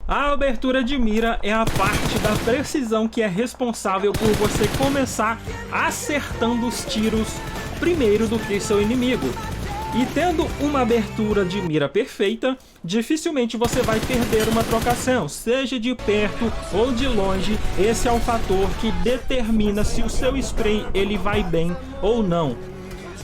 A abertura de mira é a parte da precisão que é responsável por você começar acertando os tiros primeiro do que seu inimigo. E tendo uma abertura de mira perfeita, dificilmente você vai perder uma trocação, seja de perto ou de longe. Esse é o fator que determina se o seu spray ele vai bem ou não.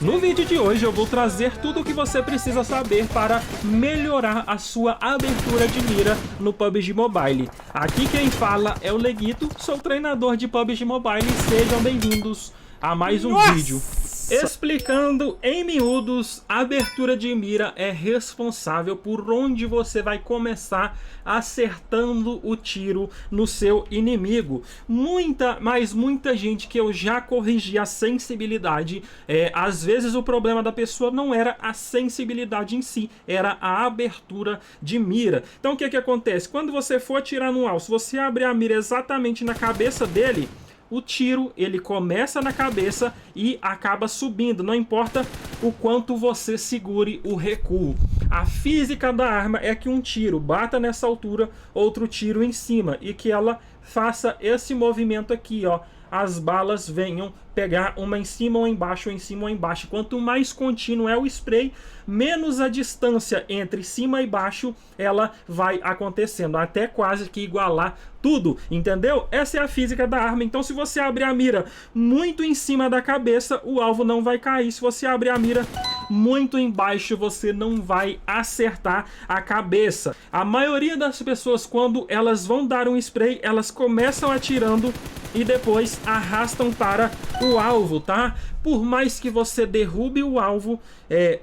No vídeo de hoje eu vou trazer tudo o que você precisa saber para melhorar a sua abertura de mira no PUBG Mobile. Aqui quem fala é o Leguito, sou treinador de PUBG Mobile e sejam bem-vindos a mais um vídeo. Explicando em miúdos, a abertura de mira é responsável por onde você vai começar acertando o tiro no seu inimigo. Muita gente que eu já corrigi a sensibilidade, às vezes o problema da pessoa não era a sensibilidade em si, era a abertura de mira. Então o que acontece? Quando você for atirar no alvo, se você abrir a mira exatamente na cabeça dele, o tiro ele começa na cabeça e acaba subindo, não importa o quanto você segure o recuo. A física da arma é que um tiro bata nessa altura, outro tiro em cima, e que ela faça esse movimento aqui, ó. As balas venham pegar uma em cima ou embaixo, ou em cima ou embaixo. Quanto mais contínuo é o spray, menos a distância entre cima e baixo ela vai acontecendo, até quase que igualar tudo, entendeu? Essa é a física da arma. Então se você abrir a mira muito em cima da cabeça, o alvo não vai cair. Se você abrir a mira muito embaixo, você não vai acertar a cabeça. A maioria das pessoas, quando elas vão dar um spray, elas começam atirando e depois arrastam para o alvo, tá? Por mais que você derrube o alvo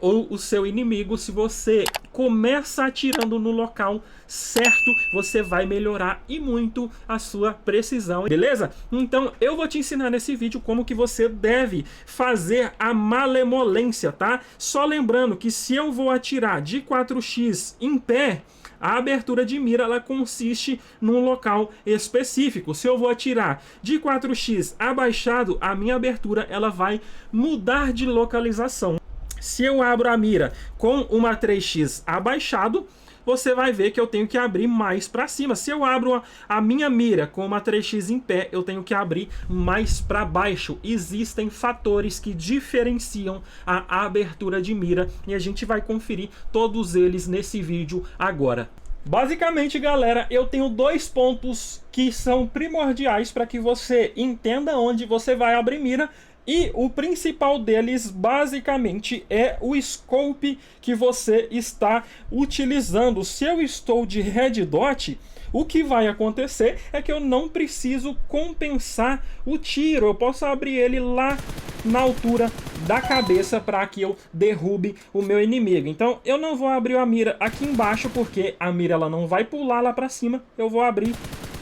ou o seu inimigo, se você começa atirando no local certo, você vai melhorar e muito a sua precisão, beleza? Então eu vou te ensinar nesse vídeo como que você deve fazer a malemolência, tá? Só lembrando que se eu vou atirar de 4x em pé, a abertura de mira ela consiste num local específico. Se eu vou atirar de 4x abaixado, a minha abertura ela vai mudar de localização. Se eu abro a mira com uma 3x abaixado, você vai ver que eu tenho que abrir mais para cima. Se eu abro a minha mira com uma 3x em pé, eu tenho que abrir mais para baixo. Existem fatores que diferenciam a abertura de mira e a gente vai conferir todos eles nesse vídeo agora. Basicamente, galera, eu tenho dois pontos que são primordiais para que você entenda onde você vai abrir mira. E o principal deles, basicamente, é o scope que você está utilizando. Se eu estou de red dot, o que vai acontecer é que eu não preciso compensar o tiro. Eu posso abrir ele lá na altura da cabeça para que eu derrube o meu inimigo. Então eu não vou abrir a mira aqui embaixo, porque a mira ela não vai pular lá para cima. Eu vou abrir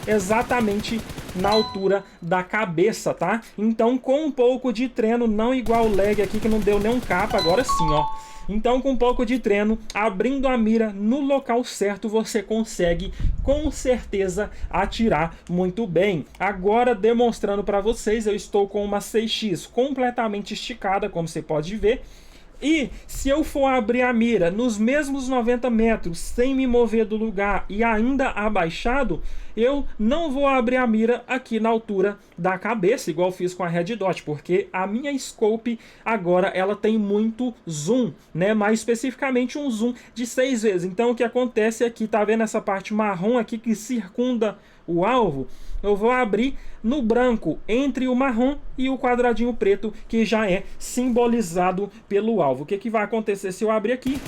exatamente na altura da cabeça, tá? Então com um pouco de treino, não igual o lag aqui que não deu nem um capa, agora sim, ó. Então com um pouco de treino, abrindo a mira no local certo, você consegue com certeza atirar muito bem. Agora demonstrando para vocês, eu estou com uma 6x completamente esticada, como você pode ver. E se eu for abrir a mira nos mesmos 90 metros sem me mover do lugar e ainda abaixado, eu não vou abrir a mira aqui na altura da cabeça, igual fiz com a Red Dot, porque a minha scope agora ela tem muito zoom, né? Mais especificamente um zoom de 6 vezes. Então o que acontece aqui, tá vendo essa parte marrom aqui que circunda o alvo? Eu vou abrir no branco, entre o marrom e o quadradinho preto, que já é simbolizado pelo alvo. O que vai acontecer se eu abrir aqui?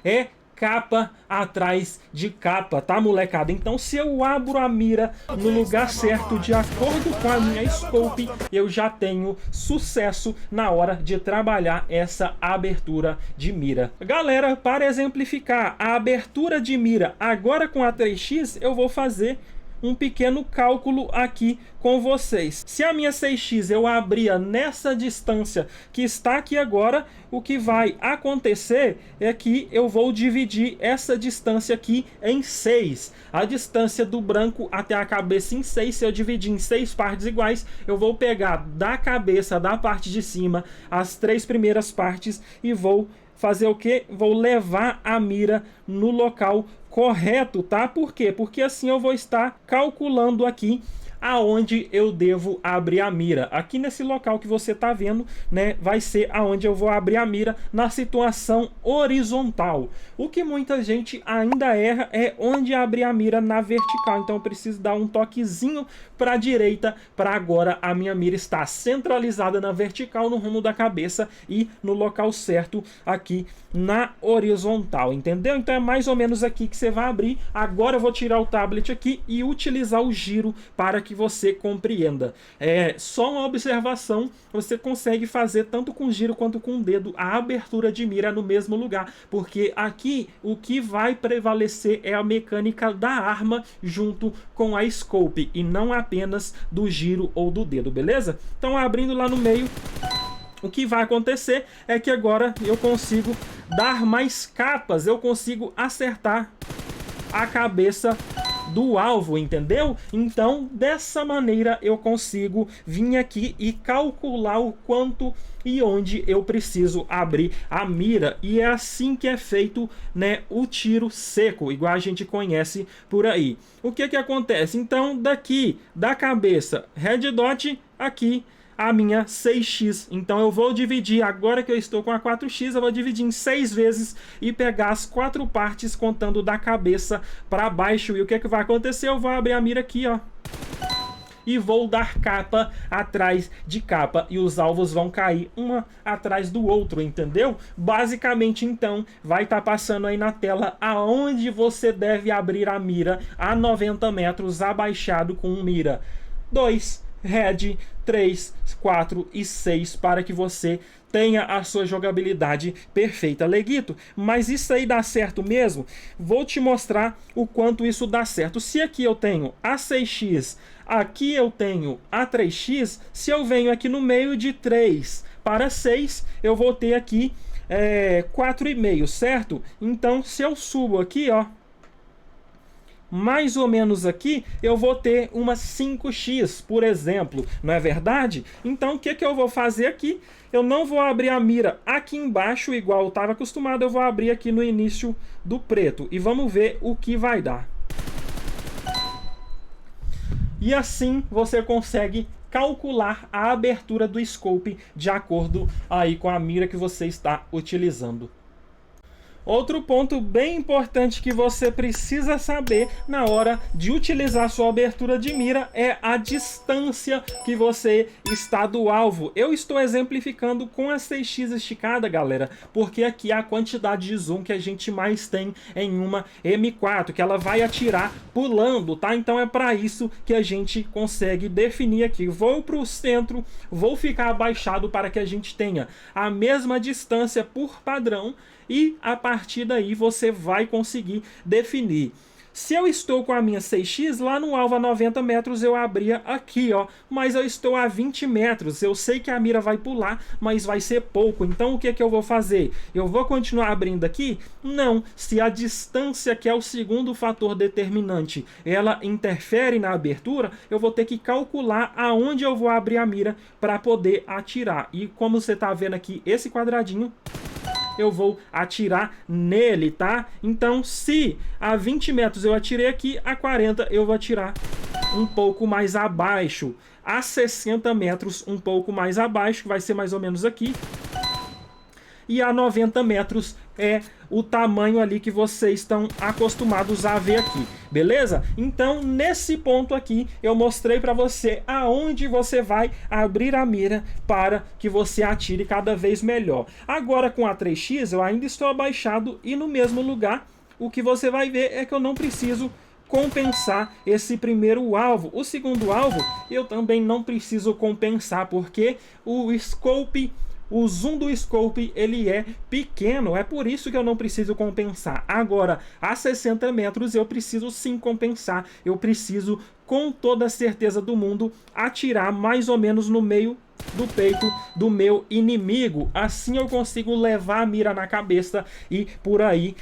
É capa atrás de capa, tá, molecada? Então se eu abro a mira no lugar certo, de acordo com a minha scope, eu já tenho sucesso na hora de trabalhar essa abertura de mira. Galera, para exemplificar a abertura de mira agora com a 3x, eu vou fazer um pequeno cálculo aqui com vocês. Se a minha 6x eu abria nessa distância que está aqui agora, o que vai acontecer é que eu vou dividir essa distância aqui em 6. A distância do branco até a cabeça em 6, se eu dividir em 6 partes iguais, eu vou pegar da cabeça, da parte de cima, as 3 primeiras partes e vou fazer o que? Vou levar a mira no local correto, tá? Por quê? Porque assim eu vou estar calculando aqui aonde eu devo abrir a mira. Aqui nesse local que você tá vendo, né, vai ser aonde eu vou abrir a mira na situação horizontal. O que muita gente ainda erra é onde abrir a mira na vertical. Então eu preciso dar um toquezinho para a direita para agora a minha mira estar centralizada na vertical, no rumo da cabeça e no local certo aqui na horizontal, entendeu? Então é mais ou menos aqui que você vai abrir. Agora eu vou tirar o tablet aqui e utilizar o giro para que você compreenda. É só uma observação, você consegue fazer tanto com giro quanto com o dedo a abertura de mira no mesmo lugar, porque aqui o que vai prevalecer é a mecânica da arma junto com a scope e não apenas do giro ou do dedo, beleza? Então abrindo lá no meio, o que vai acontecer é que agora eu consigo dar mais capas, eu consigo acertar a cabeça do alvo, entendeu? Então, dessa maneira eu consigo vir aqui e calcular o quanto e onde eu preciso abrir a mira. E é assim que é feito, né, o tiro seco, igual a gente conhece por aí. O que que acontece? Então, daqui da cabeça, red dot, aqui a minha 6x. Então eu vou dividir, agora que eu estou com a 4x, eu vou dividir em 6 vezes e pegar as 4 partes contando da cabeça para baixo. E o que é que vai acontecer? Eu vou abrir a mira aqui, ó, e vou dar capa atrás de capa e os alvos vão cair uma atrás do outro, entendeu? Basicamente, então, vai estar passando aí na tela aonde você deve abrir a mira a 90 metros abaixado com mira 2, red, 3, 4 e 6 para que você tenha a sua jogabilidade perfeita. Leguito, mas isso aí dá certo mesmo? Vou te mostrar o quanto isso dá certo. Se aqui eu tenho a 6x, aqui eu tenho a 3x, se eu venho aqui no meio de 3 para 6, eu vou ter aqui 4,5, certo? Então, se eu subo aqui, ó, mais ou menos aqui, eu vou ter uma 5x, por exemplo, não é verdade? Então o que que eu vou fazer aqui? Eu não vou abrir a mira aqui embaixo, igual eu estava acostumado, eu vou abrir aqui no início do preto. E vamos ver o que vai dar. E assim você consegue calcular a abertura do scope de acordo aí com a mira que você está utilizando. Outro ponto bem importante que você precisa saber na hora de utilizar sua abertura de mira é a distância que você está do alvo. Eu estou exemplificando com a 6x esticada, galera, porque aqui é a quantidade de zoom que a gente mais tem em uma M4, que ela vai atirar pulando, tá? Então é para isso que a gente consegue definir aqui. Vou para o centro, vou ficar abaixado para que a gente tenha a mesma distância por padrão e a partir daí você vai conseguir definir. Se eu estou com a minha 6x, lá no alvo a 90 metros eu abria aqui, ó, mas eu estou a 20 metros, eu sei que a mira vai pular, mas vai ser pouco, então o que que eu vou fazer? Eu vou continuar abrindo aqui? Não, se a distância, que é o segundo fator determinante, ela interfere na abertura, eu vou ter que calcular aonde eu vou abrir a mira para poder atirar. E como você está vendo aqui, esse quadradinho, eu vou atirar nele, tá? Então, se a 20 metros eu atirei aqui, a 40 eu vou atirar um pouco mais abaixo. A 60 metros um pouco mais abaixo, que vai ser mais ou menos aqui. E a 90 metros é o tamanho ali que vocês estão acostumados a ver aqui, beleza? Então, nesse ponto aqui, eu mostrei para você aonde você vai abrir a mira para que você atire cada vez melhor. Agora, com a 3x, eu ainda estou abaixado e no mesmo lugar, o que você vai ver é que eu não preciso compensar esse primeiro alvo. O segundo alvo, eu também não preciso compensar, porque o scope... O zoom do scope, ele é pequeno, é por isso que eu não preciso compensar. Agora, a 60 metros eu preciso sim compensar. Eu preciso, com toda a certeza do mundo, atirar mais ou menos no meio do peito do meu inimigo. Assim eu consigo levar a mira na cabeça e por aí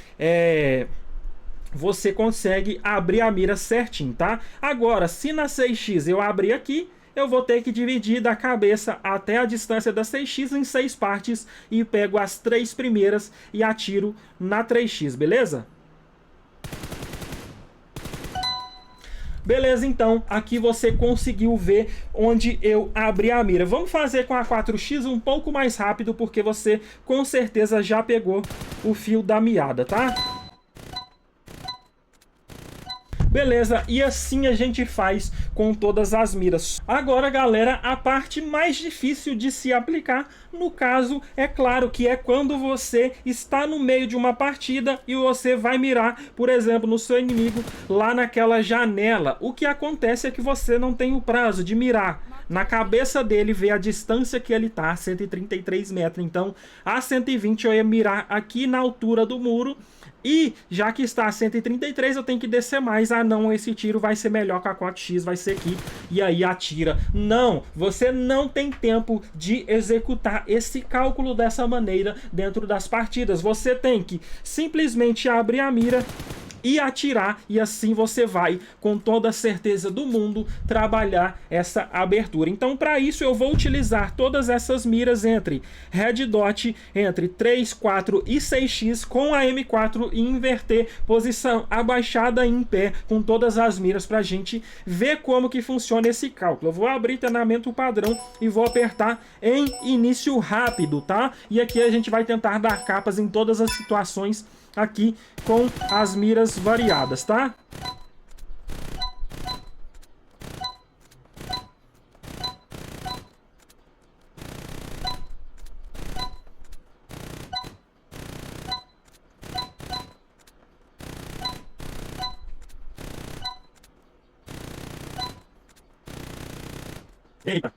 você consegue abrir a mira certinho, tá? Agora, se na 6x eu abrir aqui, eu vou ter que dividir da cabeça até a distância da 6x em 6 partes e pego as 3 primeiras e atiro na 3x, beleza? Beleza, então aqui você conseguiu ver onde eu abri a mira. Vamos fazer com a 4x um pouco mais rápido, porque você com certeza já pegou o fio da meada, tá? Beleza, e assim a gente faz com todas as miras. Agora, galera, a parte mais difícil de se aplicar, no caso, é claro que é quando você está no meio de uma partida e você vai mirar, por exemplo, no seu inimigo lá naquela janela. O que acontece é que você não tem o prazo de mirar na cabeça dele, ver a distância que ele tá, 133 metros. Então, a 120 eu ia mirar aqui na altura do muro. E já que está a 133, eu tenho que descer mais. Ah não, esse tiro vai ser melhor que a 4x, vai ser aqui. E aí atira. Não, você não tem tempo de executar esse cálculo dessa maneira dentro das partidas. Você tem que simplesmente abrir a mira e atirar, e assim você vai, com toda a certeza do mundo, trabalhar essa abertura. Então, para isso, eu vou utilizar todas essas miras entre Red Dot, entre 3, 4 e 6x, com a M4 e inverter posição abaixada em pé, com todas as miras, para a gente ver como que funciona esse cálculo. Eu vou abrir treinamento padrão e vou apertar em início rápido, tá? E aqui a gente vai tentar dar capas em todas as situações aqui com as miras variadas, tá? Eita.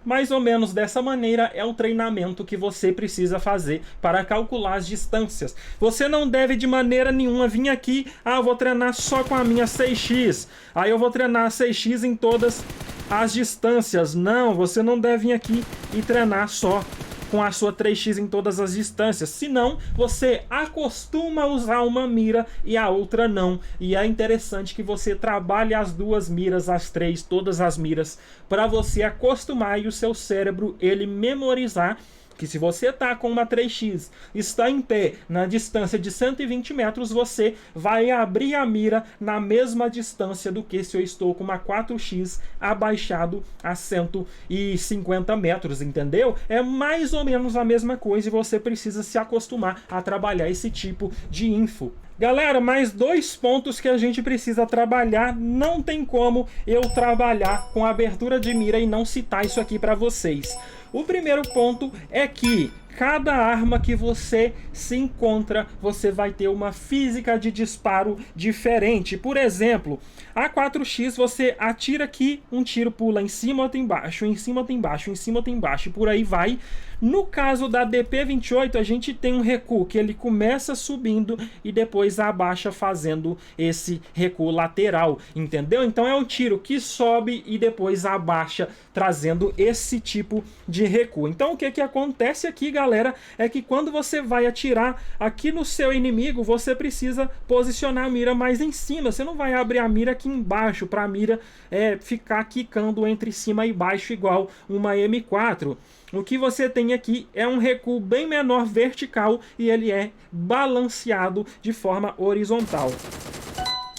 Mais ou menos dessa maneira é o treinamento que você precisa fazer para calcular as distâncias. Você não deve de maneira nenhuma vir aqui, eu vou treinar só com a minha 6x, aí eu vou treinar a 6x em todas as distâncias. Não, você não deve vir aqui e treinar só com a sua 3x em todas as distâncias, senão você acostuma a usar uma mira e a outra não. E é interessante que você trabalhe as duas miras, as três, todas as miras, para você acostumar e o seu cérebro ele memorizar que se você está com uma 3x, está em pé na distância de 120 metros, você vai abrir a mira na mesma distância do que se eu estou com uma 4x abaixado a 150 metros, entendeu? É mais ou menos a mesma coisa e você precisa se acostumar a trabalhar esse tipo de info. Galera, mais dois pontos que a gente precisa trabalhar. Não tem como eu trabalhar com a abertura de mira e não citar isso aqui para vocês. O primeiro ponto é que cada arma que você se encontra, você vai ter uma física de disparo diferente. Por exemplo, a 4x você atira aqui, um tiro pula em cima ou embaixo, em cima ou embaixo, em cima ou embaixo, e por aí vai. No caso da DP28, a gente tem um recuo que ele começa subindo e depois abaixa fazendo esse recuo lateral, entendeu? Então é um tiro que sobe e depois abaixa, trazendo esse tipo de recuo. Então o que que acontece aqui, galera, é que quando você vai atirar aqui no seu inimigo, você precisa posicionar a mira mais em cima. Você não vai abrir a mira aqui embaixo para a mira ficar quicando entre cima e baixo igual uma M4. O que você tem aqui é um recuo bem menor vertical e ele é balanceado de forma horizontal.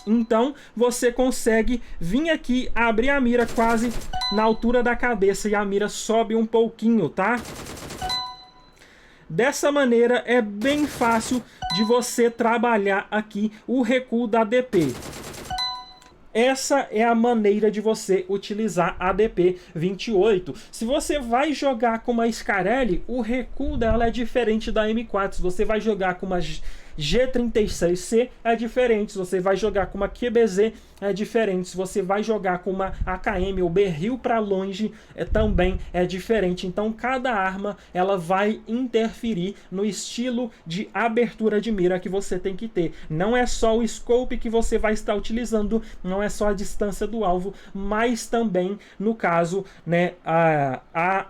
Então você consegue vir aqui, abrir a mira quase na altura da cabeça e a mira sobe um pouquinho, tá? Dessa maneira é bem fácil de você trabalhar aqui o recuo da DP. Essa é a maneira de você utilizar a DP28. Se você vai jogar com uma Scarelli, o recuo dela é diferente da M4. Se você vai jogar com uma G36C, é diferente. Se você vai jogar com uma QBZ, é diferente. Se você vai jogar com uma AKM ou berril para longe, também é diferente. Então cada arma ela vai interferir no estilo de abertura de mira que você tem que ter. Não é só o scope que você vai estar utilizando, não é só a distância do alvo, mas também, no caso, né, a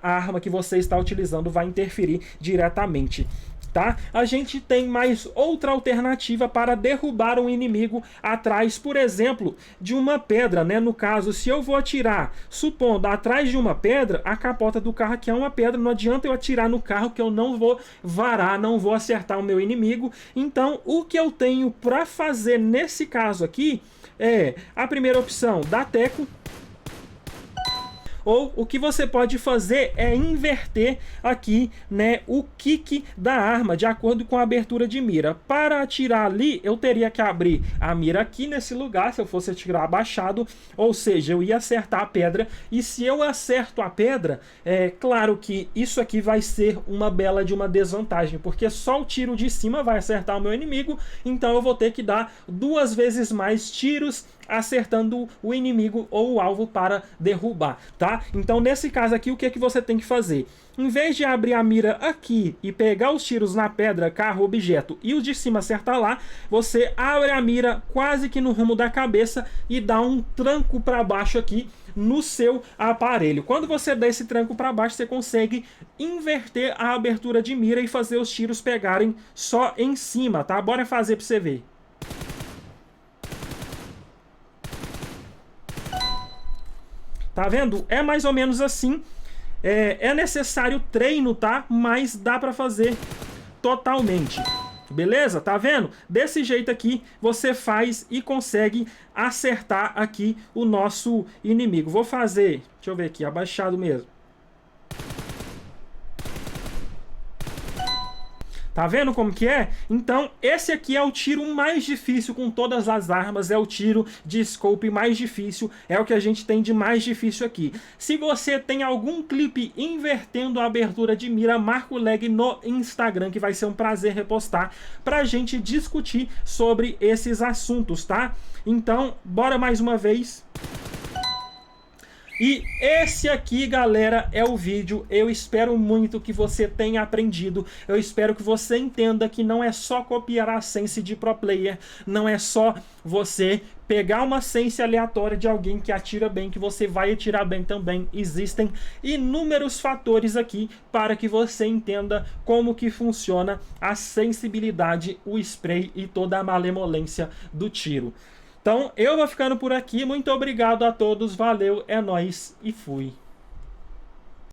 arma que você está utilizando vai interferir diretamente. tá? A gente tem mais outra alternativa para derrubar um inimigo atrás, por exemplo, de uma pedra, né? No caso, se eu vou atirar, supondo, atrás de uma pedra, a capota do carro aqui é uma pedra, não adianta eu atirar no carro que eu não vou varar, não vou acertar o meu inimigo. Então, o que eu tenho para fazer nesse caso aqui é a primeira opção, dar teco. Ou o que você pode fazer é inverter aqui, né, o kick da arma de acordo com a abertura de mira. Para atirar ali, eu teria que abrir a mira aqui nesse lugar, se eu fosse atirar abaixado, ou seja, eu ia acertar a pedra. E se eu acerto a pedra, é claro que isso aqui vai ser uma bela de uma desvantagem, porque só o tiro de cima vai acertar o meu inimigo, então eu vou ter que dar 2 vezes mais tiros acertando o inimigo ou o alvo para derrubar, tá? Então nesse caso aqui, o que é que você tem que fazer? Em vez de abrir a mira aqui e pegar os tiros na pedra, carro, objeto e os de cima acertar lá, você abre a mira quase que no rumo da cabeça e dá um tranco para baixo aqui no seu aparelho. Quando você dá esse tranco para baixo, você consegue inverter a abertura de mira e fazer os tiros pegarem só em cima, tá? Bora fazer para você ver. Tá vendo? É mais ou menos assim. É necessário treino, tá? Mas dá pra fazer totalmente. Beleza? Tá vendo? Desse jeito aqui você faz e consegue acertar aqui o nosso inimigo. Vou fazer, deixa eu ver aqui, abaixado mesmo. Tá vendo como que é? Então, esse aqui é o tiro mais difícil com todas as armas, é o tiro de scope mais difícil, é o que a gente tem de mais difícil aqui. Se você tem algum clipe invertendo a abertura de mira, marca o lag no Instagram, que vai ser um prazer repostar, pra gente discutir sobre esses assuntos, tá? Então, bora mais uma vez. E esse aqui, galera, é o vídeo. Eu espero muito que você tenha aprendido. Eu espero que você entenda que não é só copiar a sense de pro player, não é só você pegar uma sense aleatória de alguém que atira bem, que você vai atirar bem também. Existem inúmeros fatores aqui para que você entenda como que funciona a sensibilidade, o spray e toda a malemolência do tiro. Então, eu vou ficando por aqui. Muito obrigado a todos. Valeu, é nóis e fui.